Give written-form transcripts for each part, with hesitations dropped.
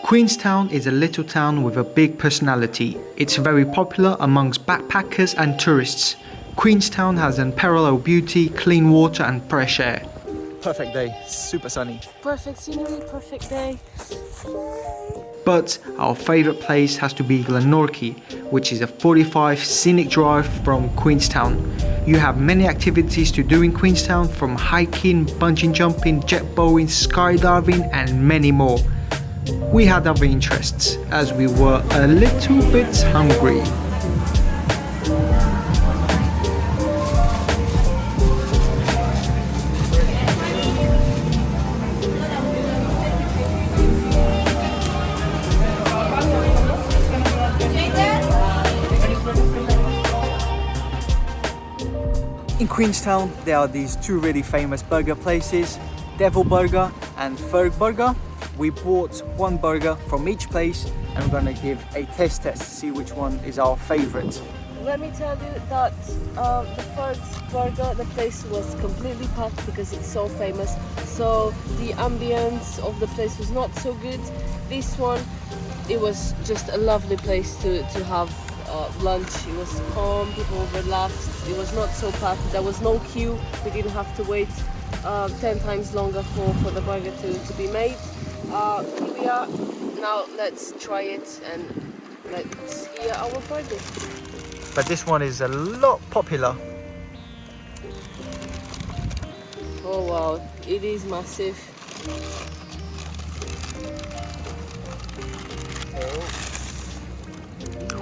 Queenstown is a little town with a big personality. It's very popular amongst backpackers and tourists. Queenstown has unparalleled beauty, clean water and fresh air. Perfect day, super sunny. Perfect scenery, perfect day. But our favourite place has to be Glenorchy, which is a 45 scenic drive from Queenstown. You have many activities to do in Queenstown, from hiking, bungee jumping, jet bowling, skydiving and many more. We had other interests as we were a little bit hungry. In Queenstown, there are these two really famous burger places, Travelgramers and Fergburger. We bought one burger from each place and we're going to give a taste test to see which one is our favourite. Let me tell you that the Fergburger, the place was completely packed because it's so famous. So the ambience of the place was not so good. This one, it was just a lovely place to have lunch. It was calm, people were relaxed, it was not so packed, there was no queue, we didn't have to wait 10 times longer for the burger to be made. Here we are, now let's try it and let's hear our burger. But this one is a lot popular. Oh wow, it is massive.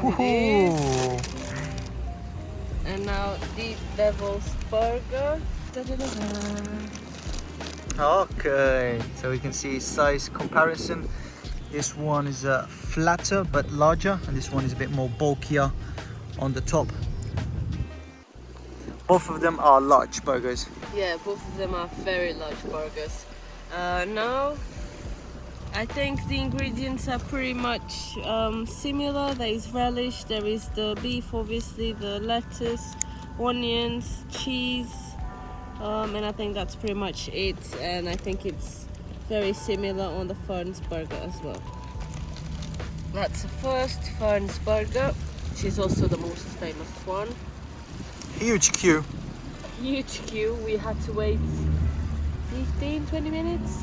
It is. And now the devil's burger. Okay, so we can see size comparison. This one is flatter but larger, and this one is a bit more bulkier on the top. Both of them are large burgers. Yeah, both of them are very large burgers. Now, I think the ingredients are pretty much similar. There is relish, there is the beef, obviously, the lettuce, onions, cheese, and I think that's pretty much it. And I think it's very similar on the Fergburger as well. That's the first Fergburger, which is also the most famous one. Huge queue. Huge queue, we had to wait 15-20 minutes.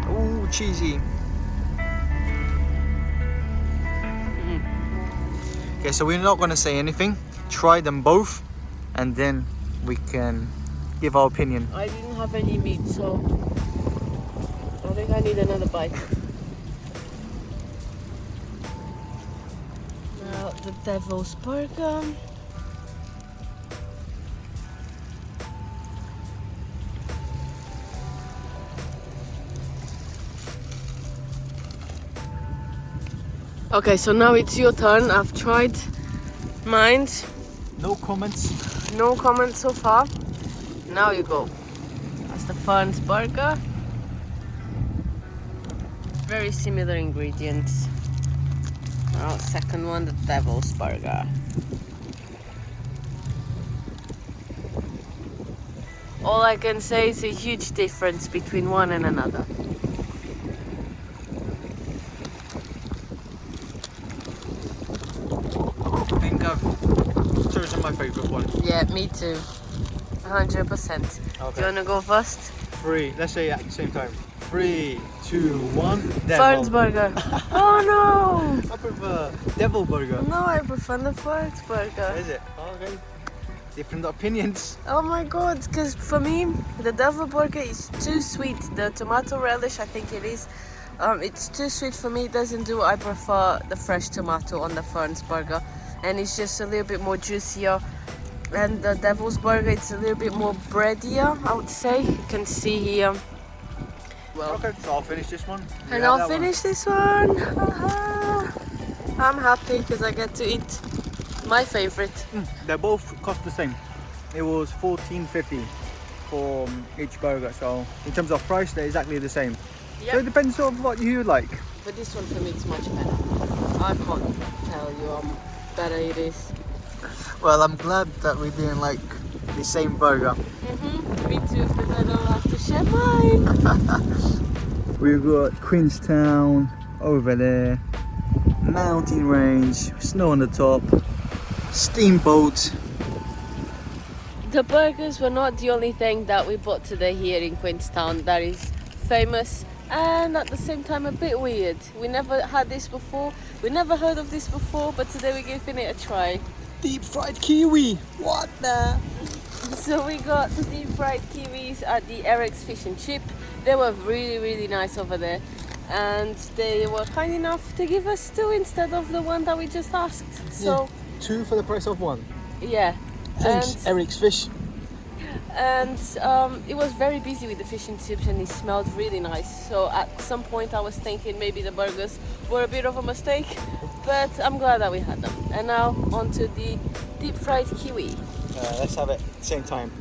Ooh, cheesy. Okay, so we're not going to say anything. Try them both and then we can give our opinion. I didn't have any meat, so I think I need another bite. Now the devil's burger. Okay, so now it's your turn. I've tried mine. No comments. No comments so far. Now you go. That's the Fergburger. Very similar ingredients. Now, second one, the devil's burger. All I can say is a huge difference between one and another. I think I've chosen my favourite one. Yeah, me too. 100%. Okay. Do you wanna go first? 3, let's say at the same time. 3, 2, 1. Fergburger. Oh no! I prefer devil burger. No, I prefer the Fergburger. Is it? Okay. Different opinions. Oh my god, because for me, the devil burger is too sweet. The tomato relish, I think it is. It's too sweet for me, it doesn't do. I prefer the fresh tomato on the Fergburger. And it's just a little bit more juicier. And the devil's burger, it's a little bit more breadier, I would say. You can see here. Well, Okay, so I'll finish this one. and I'll finish this one. I'm happy because I get to eat my favorite. They both cost the same. It was $14.50 for each burger. So in terms of price, they're exactly the same. Yep. So it depends on what you like. But this one for me is much better. I can't tell you how better it is. Well, I'm glad that we didn't like the same burger. Me too, because I don't have to share mine. We've got Queenstown over there, mountain range, snow on the top, steamboat. The burgers were not the only thing that we bought today here in Queenstown that is famous and at the same time a bit weird. We never had this before, we never heard of this before, but today we're giving it a try. Deep fried kiwi! What the? So we got the deep fried kiwis at the Eric's Fish and Chip. They were really nice over there, and they were kind enough to give us 2 instead of the one that we just asked. So yeah, 2 for the price of 1. Yeah. Thanks, Eric's Fish. And it was very busy with the fish and chips, and it smelled really nice. So at some point I was thinking maybe the burgers were a bit of a mistake, but I'm glad that we had them. And now on to the deep fried kiwi. Let's have it at the same time.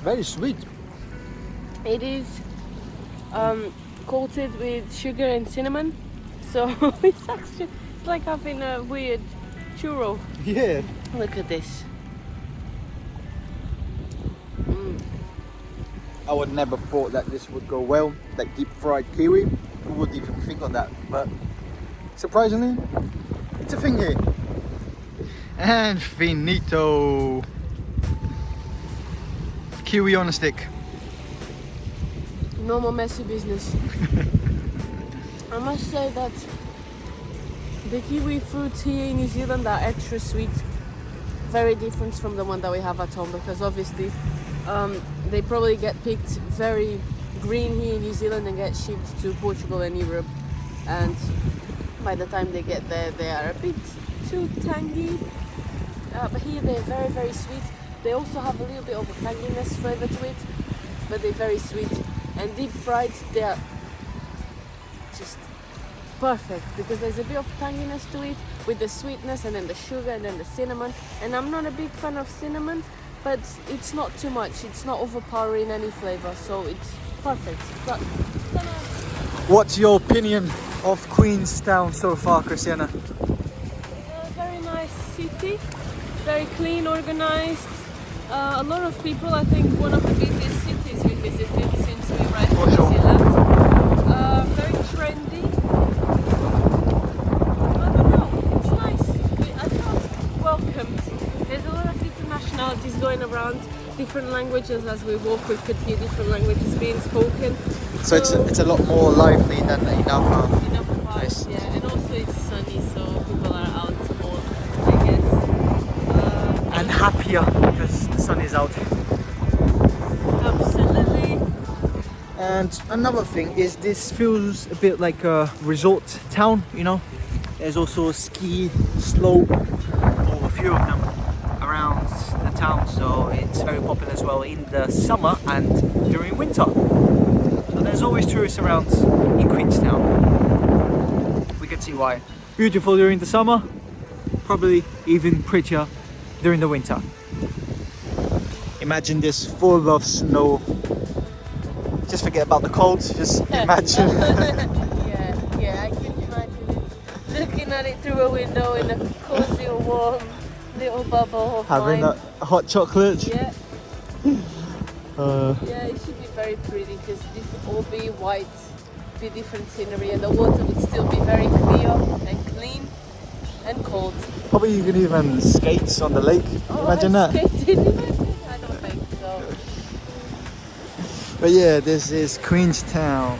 Very sweet. It is coated with sugar and cinnamon, so it's like having a weird churro. Yeah. Look at this. I would never thought that this would go well, like deep fried kiwi. Who would even think of that? But surprisingly, it's a thing here. And finito. Kiwi on a stick. No more messy business. I must say that the kiwi fruits here in New Zealand are extra sweet, very different from the one that we have at home, because obviously they probably get picked very green here in New Zealand and get shipped to Portugal and Europe, and by the time they get there they are a bit too tangy, but here they're very sweet. They also have a little bit of a tanginess flavour to it, but they're very sweet. And deep fried, they are just perfect, because there's a bit of tanginess to it with the sweetness and then the sugar and then the cinnamon. And I'm not a big fan of cinnamon, but it's not too much. It's not overpowering any flavour, so it's perfect. But, what's your opinion of Queenstown so far, Christiana? Very nice city, very clean, organised. A lot of people. I think one of the busiest cities we visited since we arrived in New Zealand. Very trendy. I don't know, it's nice. I felt welcomed. There's a lot of different nationalities going around, different languages. As we walk, we could hear different languages being spoken. So it's a lot more lively than in our part. In our part, nice. Yeah, and also it's sunny, so people are out more, I guess. And happier because the sun is out. Absolutely. And another thing is, this feels a bit like a resort town, you know. There's also a ski slope, or a few of them, around the town, so it's very popular as well in the summer and during winter. So there's always tourists around in Queenstown. We can see why. Beautiful during the summer, probably even prettier during the winter. Imagine this full of snow. Just forget about the cold, just imagine. yeah, I can imagine it. Looking at it through a window in a cozy, warm little bubble of having wine. a hot chocolate. Yeah. Yeah, it should be very pretty, because this would all be white, be different scenery, and the water would still be very clear and clean and cold. Probably you can even skate on the lake. Imagine that. Skating? I don't think so. But yeah, this is Queenstown.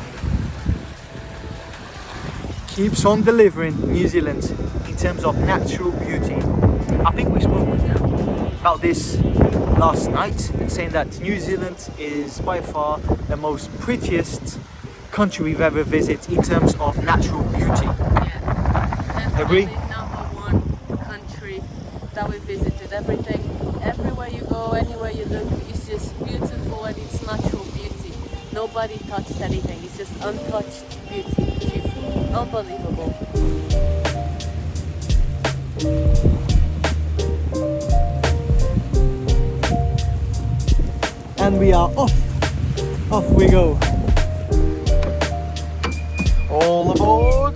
Keeps on delivering New Zealand in terms of natural beauty. I think we spoke about this last night, saying that New Zealand is by far the most prettiest country we've ever visited in terms of natural beauty. Yeah, agree? Number one country that we visited. Everywhere you go, anywhere you look, it's just beautiful, and it's natural beauty. Nobody touched anything. It's just untouched beauty, which is unbelievable. And we are off Off we go. All aboard.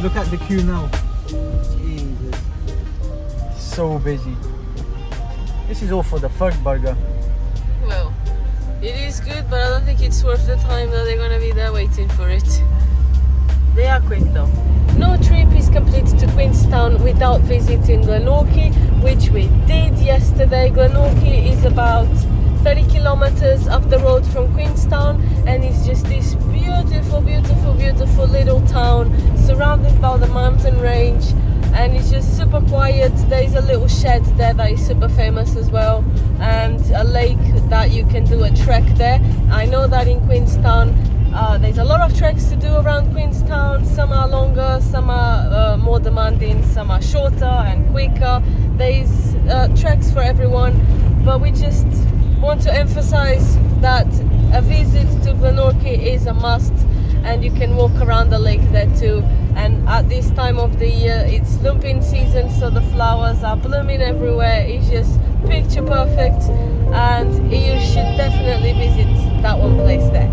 Look at the queue now. Jesus. So busy. This is all for the Fergburger. Well, it is good, but I don't think it's worth the time that they're gonna be there waiting for it. They are quick though. No trip is complete to Queenstown without visiting Glenorchy, which we did yesterday. Glenorchy is about 30 kilometers up the road from Queenstown, and it's just this beautiful, beautiful, beautiful little town surrounded by the mountain range, and it's just super quiet. There's a little shed there that is super famous as well, and a lake that you can do a trek there. I know that in Queenstown there's a lot of treks to do around Queenstown. Some are longer, some are more demanding, some are shorter and quicker. There's treks for everyone, but we just want to emphasize that a visit to Glenorchy is a must, and you can walk around the lake there too. And at this time of the year, it's lumping season, so the flowers are blooming everywhere. It's just picture perfect, and you should definitely visit that one place there.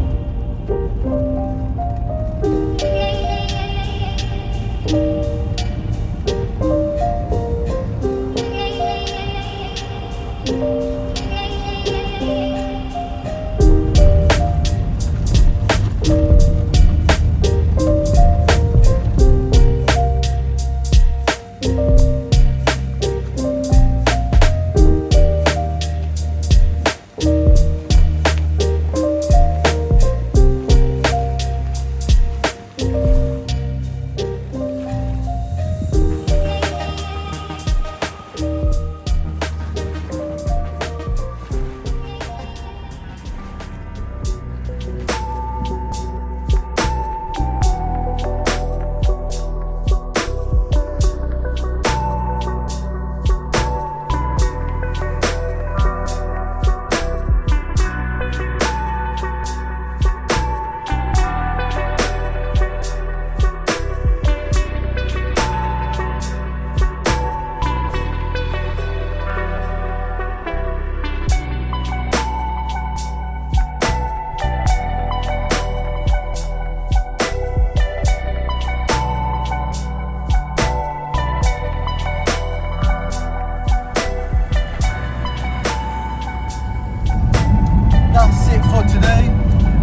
Today,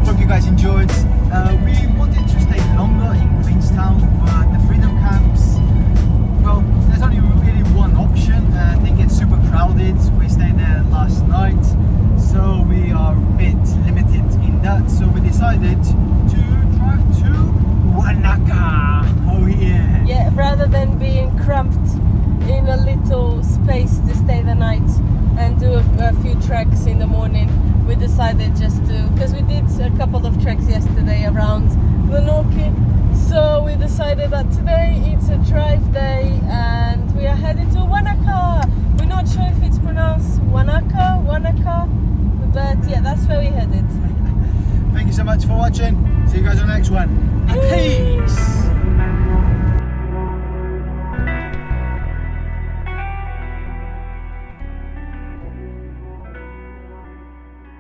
hope you guys enjoyed. We wanted to stay longer in Queenstown, but the freedom camps, well, there's only really one option, and they get super crowded. We stayed there last night, so we are a bit limited in that, so we decided to drive to Wanaka. Oh yeah. Yeah, rather than being cramped in a little space to stay the night and do a few treks in the morning, we decided just to, because we did a couple of treks yesterday around Glenorchy, so we decided that today it's a drive day and we are headed to Wanaka. We're not sure if it's pronounced Wanaka, but yeah, that's where we're headed. Thank you so much for watching. See you guys on the next one. Peace.